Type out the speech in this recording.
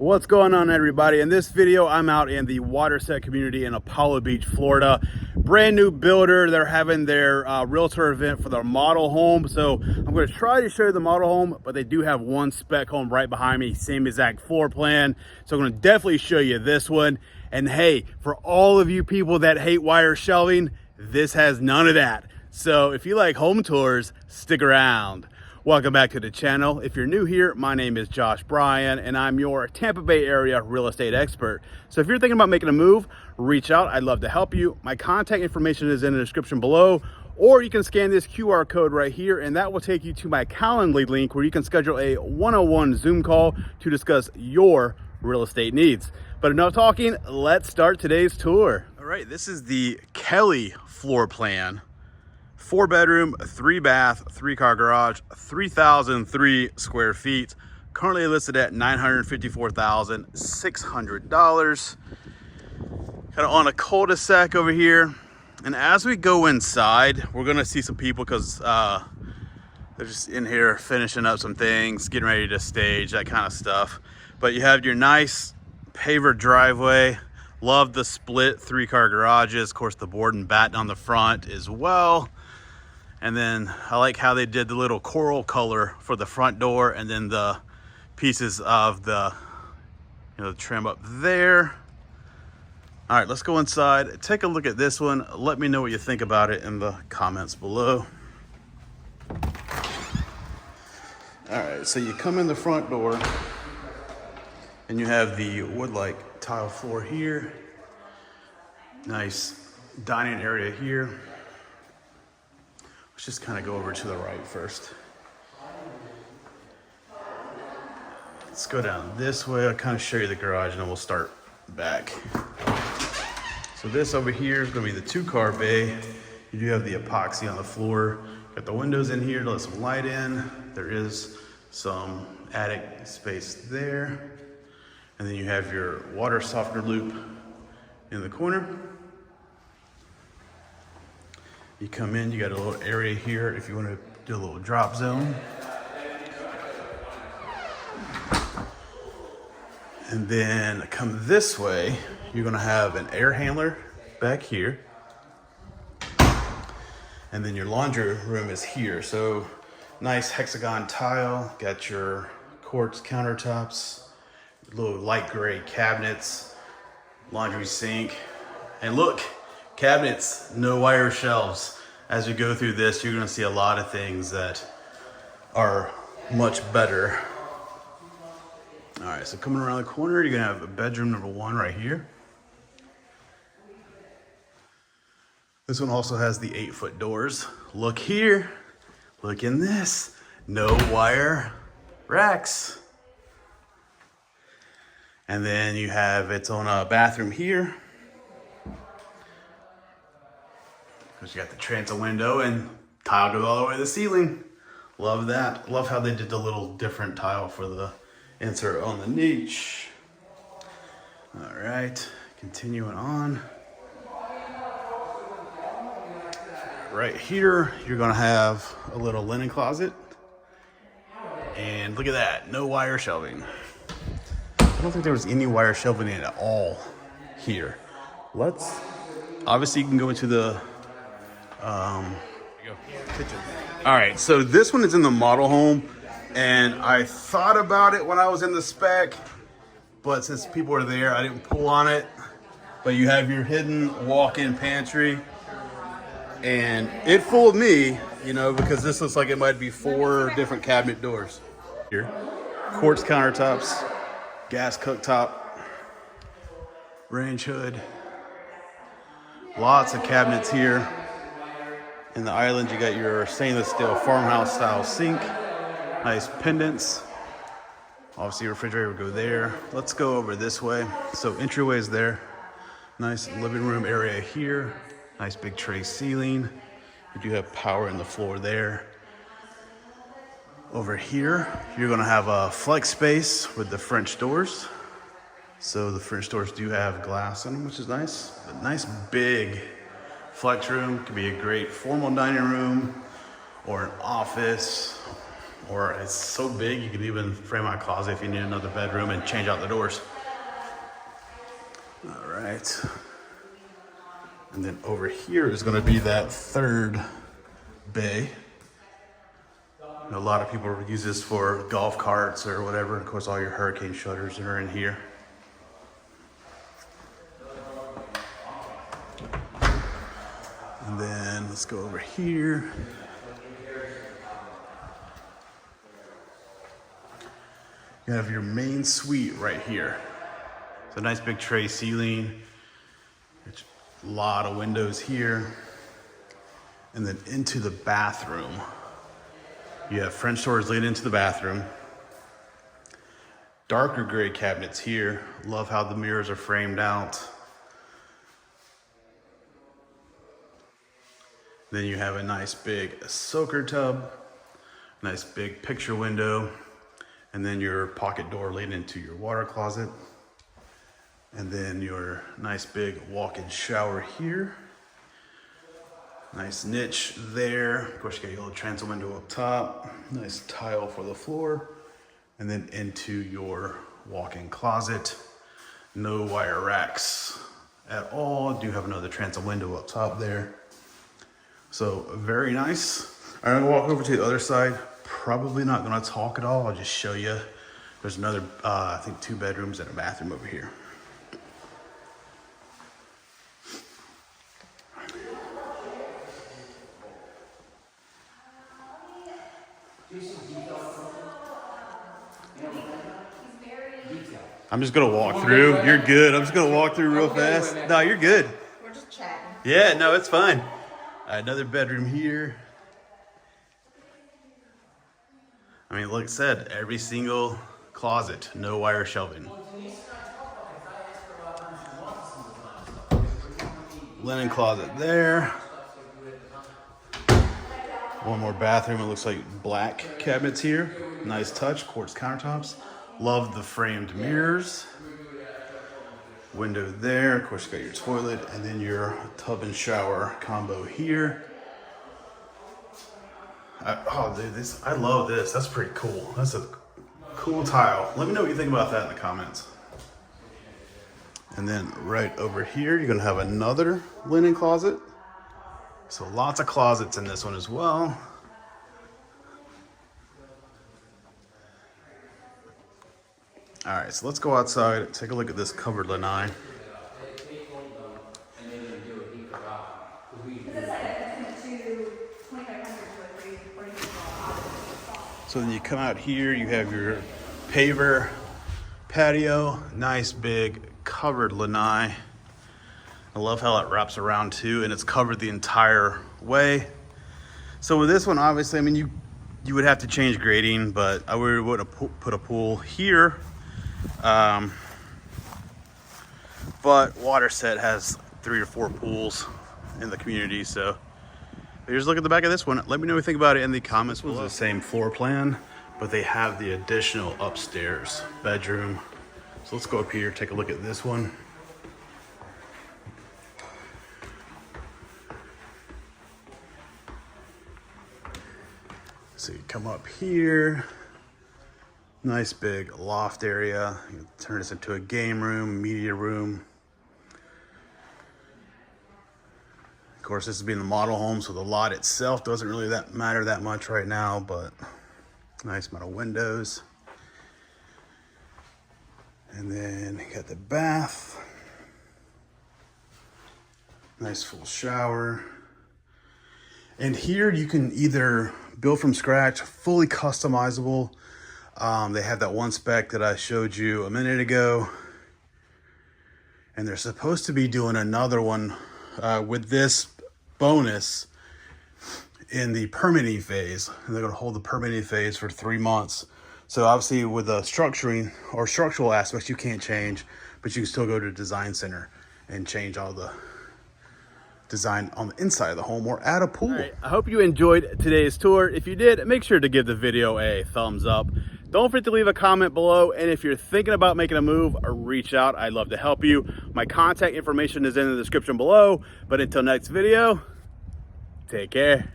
What's going on, everybody? In this video, I'm out in the Waterset community in Apollo Beach, Florida. Brand new builder. They're having their realtor event for their model home. So I'm going to try to show you the model home, but they do have one spec home right behind me, same exact floor plan. So I'm going to definitely show you this one. And hey, for all of you people that hate wire shelving, this has none of that. So if you like home tours, stick around. Welcome back to the channel. If you're new here, my name is Bryan, and I'm your Tampa Bay area real estate expert. So if you're thinking about making a move, reach out. I'd love to help you. My contact information is in the description below, or you can scan this QR code right here, and that will take you to my Calendly link where you can schedule a one-on-one Zoom call to discuss your real estate needs. But enough talking, let's start today's tour. All right, this is the Kelly floor plan. 4-bedroom, 3-bath, 3-car garage, 3,003 square feet. Currently listed at $954,600. Kind of on a cul-de-sac over here. And as we go inside, we're gonna see some people because they're just in here finishing up some things, getting ready to stage, that kind of stuff. But you have your nice paver driveway. Love the split 3-car garages. Of course, the board and batten on the front as well. And then I like how they did the little coral color for the front door, and then the pieces of the trim up there. All right, let's go inside, take a look at this one. Let me know what you think about it in the comments below. All right, so you come in the front door and you have the wood-like tile floor here. Nice dining area here. Let's just kind of go over to the right first. Let's go down this way. I'll kind of show you the garage and then we'll start back. So this over here is going to be the 2-car bay. You do have the epoxy on the floor. Got the windows in here to let some light in. There is some attic space there. And then you have your water softener loop in the corner. You come in, you got a little area here if you want to do a little drop zone. And then come this way, you're gonna have an air handler back here. And then your laundry room is here. So nice hexagon tile, got your quartz countertops, little light gray cabinets, laundry sink, and look, cabinets, no wire shelves. As you go through this, you're gonna see a lot of things that are much better. All right, so coming around the corner, you're gonna have a bedroom number 1 right here. This one also has the 8-foot doors. Look here, look in this, no wire racks. And then you have its own bathroom here. You got the transom window and tile goes all the way to the ceiling. Love that. Love how they did the little different tile for the insert on the niche. All right, continuing on. Right here, you're gonna have a little linen closet. And look at that, no wire shelving. I don't think there was any wire shelving in at all here. Obviously you can go into the kitchen. All right, so this one is in the model home, and I thought about it when I was in the spec, but since people are there, I didn't pull on it. But you have your hidden walk-in pantry, and it fooled me, because this looks like it might be 4 different cabinet doors. Here, quartz countertops, gas cooktop, range hood, lots of cabinets here. In the island, you got your stainless steel farmhouse style sink, nice pendants. Obviously, your refrigerator would go there. Let's go over this way. So entryway is there. Nice living room area here. Nice big tray ceiling. You do have power in the floor there. Over here, you're gonna have a flex space with the French doors. So the French doors do have glass in them, which is nice. A nice big flex room. Could be a great formal dining room or an office Or it's so big you could even frame out a closet if you need another bedroom and change out the doors. All right. And then over here is going to be that third bay. A lot of people use this for golf carts or whatever. Of course, all your hurricane shutters are in here. And then let's go over here. You have your main suite right here. It's a nice big tray ceiling. It's a lot of windows here. And then into the bathroom. You have French doors leading into the bathroom. Darker gray cabinets here. Love how the mirrors are framed out. Then you have a nice big soaker tub. Nice big picture window. And then your pocket door leading into your water closet. And then your nice big walk-in shower here. Nice niche there. Of course, you got your little transom window up top. Nice tile for the floor. And then into your walk-in closet. No wire racks at all. Do have another transom window up top there. So very nice. I'm gonna walk over to the other side. Probably not gonna talk at all. I'll just show you. There's another, I think 2 bedrooms and a bathroom over here. I'm just gonna walk through. You're good. I'm just gonna walk through real fast. No, you're good. We're just chatting. Yeah, no, it's fine. Another bedroom here. I mean, like I said, every single closet, no wire shelving. Linen closet there. One more bathroom. It looks like black cabinets here. Nice touch, quartz countertops. Love the framed mirrors. Window there. Of course, you got your toilet and then your tub and shower combo here. Oh, dude, I love this. That's pretty cool. That's a cool tile. Let me know what you think about that in the comments. And then right over here, you're gonna have another linen closet. So lots of closets in this one as well. All right, so let's go outside, take a look at this covered lanai. So then you come out here, you have your paver patio, nice big covered lanai. I love how it wraps around too, and it's covered the entire way. So with this one, obviously, I mean, you would have to change grading, but I would have put a pool here. But Waterset has 3 or 4 pools in the community, so here's a look at the back of this one. Let me know what you think about it in the comments below. It's the same floor plan, but they have the additional upstairs bedroom. So let's go up here, take a look at this one. So you come up here, nice big loft area. You can turn this into a game room, media room. Of course, this is being the model home, so the lot itself doesn't really matter that much right now, but nice amount of windows. And then you got the bath. Nice full shower. And here you can either build from scratch, fully customizable. They have that one spec that I showed you a minute ago. And they're supposed to be doing another one with this bonus in the permitting phase. And they're gonna hold the permitting phase for 3 months. So obviously with the structuring or structural aspects, you can't change, but you can still go to the design center and change all the design on the inside of the home or add a pool. All right, I hope you enjoyed today's tour. If you did, make sure to give the video a thumbs up. Don't forget to leave a comment below. And if you're thinking about making a move, reach out. I'd love to help you. My contact information is in the description below. But until next video, take care.